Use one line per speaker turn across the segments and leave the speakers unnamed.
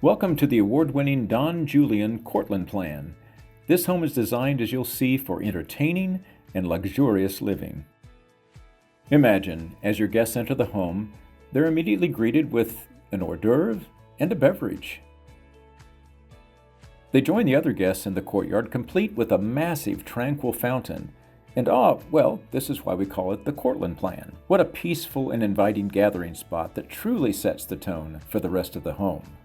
Welcome to the award-winning Don Julian Cortland Plan. This home is designed, as you'll see, for entertaining and luxurious living. Imagine, as your guests enter the home, they're immediately greeted with an hors d'oeuvre and a beverage. They join the other guests in the courtyard, complete with a massive, tranquil fountain. And well, this is why we call it the Cortland Plan. What a peaceful and inviting gathering spot that truly sets the tone for the rest of the home.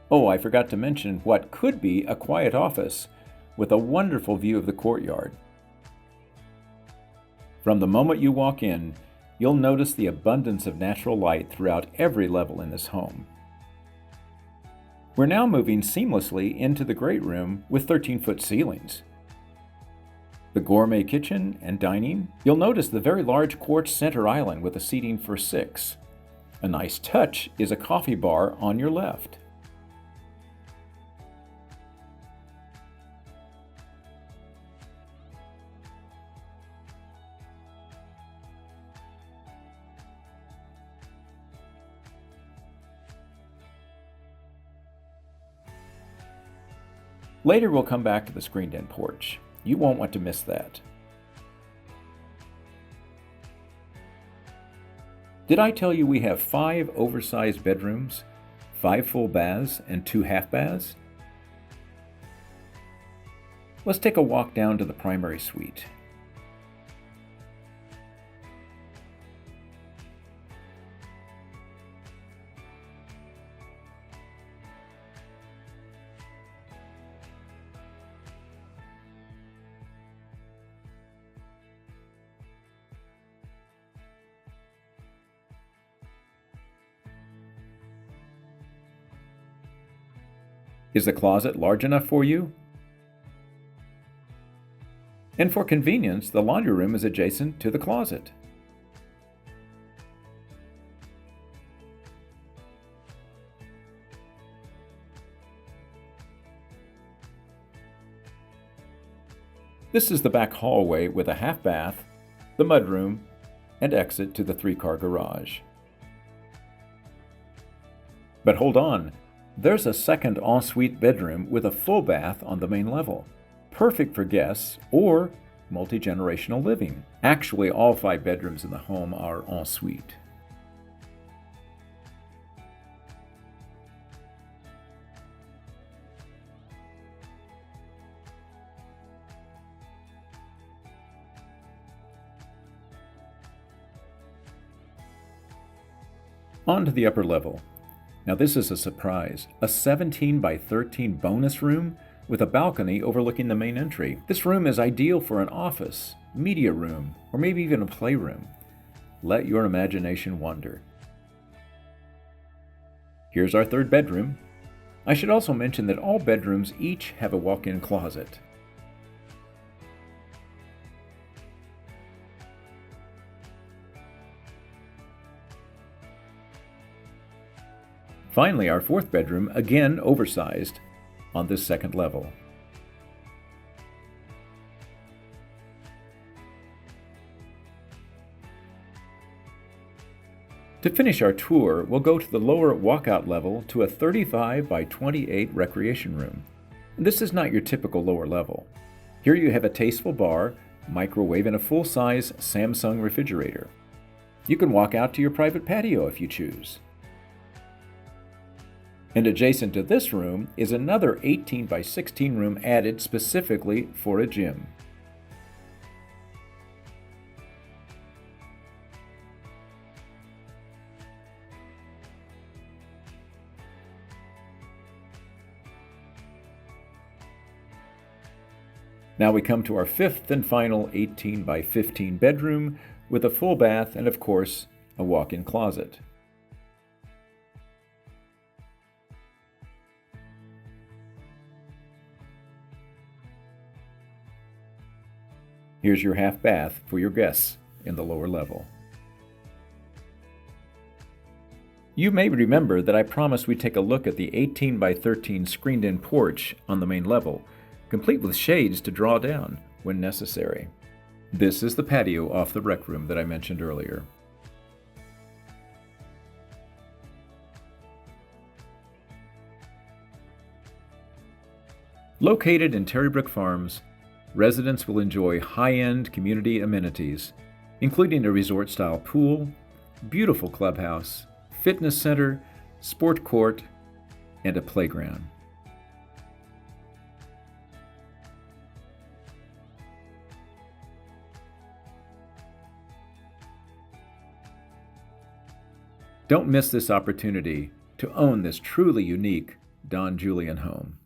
Oh, I forgot to mention what could be a quiet office with a wonderful view of the courtyard. From the moment you walk in, you'll notice the abundance of natural light throughout every level in this home. We're now moving seamlessly into the great room with 13-foot ceilings. The gourmet kitchen and dining, you'll notice the very large quartz center island with a seating for 6. A nice touch is a coffee bar on your left. Later we'll come back to the screened-in porch. You won't want to miss that. Did I tell you we have 5 oversized bedrooms, 5 full baths, and 2 half baths? Let's take a walk down to the primary suite. Is the closet large enough for you? And for convenience, the laundry room is adjacent to the closet. This is the back hallway with a half bath, the mudroom, and exit to the 3-car garage. But hold on. There's a second ensuite bedroom with a full bath on the main level, perfect for guests or multi-generational living. Actually, all 5 bedrooms in the home are ensuite. On to the upper level. Now this is a surprise, a 17 by 13 bonus room with a balcony overlooking the main entry. This room is ideal for an office, media room, or maybe even a playroom. Let your imagination wander. Here's our 3rd bedroom. I should also mention that all bedrooms each have a walk-in closet. Finally, our 4th bedroom, again oversized, on this 2nd level. To finish our tour, we'll go to the lower walkout level to a 35 by 28 recreation room. This is not your typical lower level. Here you have a tasteful bar, microwave, and a full-size Samsung refrigerator. You can walk out to your private patio if you choose. And adjacent to this room is another 18 by 16 room added specifically for a gym. Now we come to our 5th and final 18 by 15 bedroom with a full bath and, of course, a walk-in closet. Here's your half bath for your guests in the lower level. You may remember that I promised we'd take a look at the 18 by 13 screened-in porch on the main level, complete with shades to draw down when necessary. This is the patio off the rec room that I mentioned earlier. Located in Terrybrook Farms, residents will enjoy high-end community amenities, including a resort-style pool, beautiful clubhouse, fitness center, sport court, and a playground. Don't miss this opportunity to own this truly unique Don Julian home.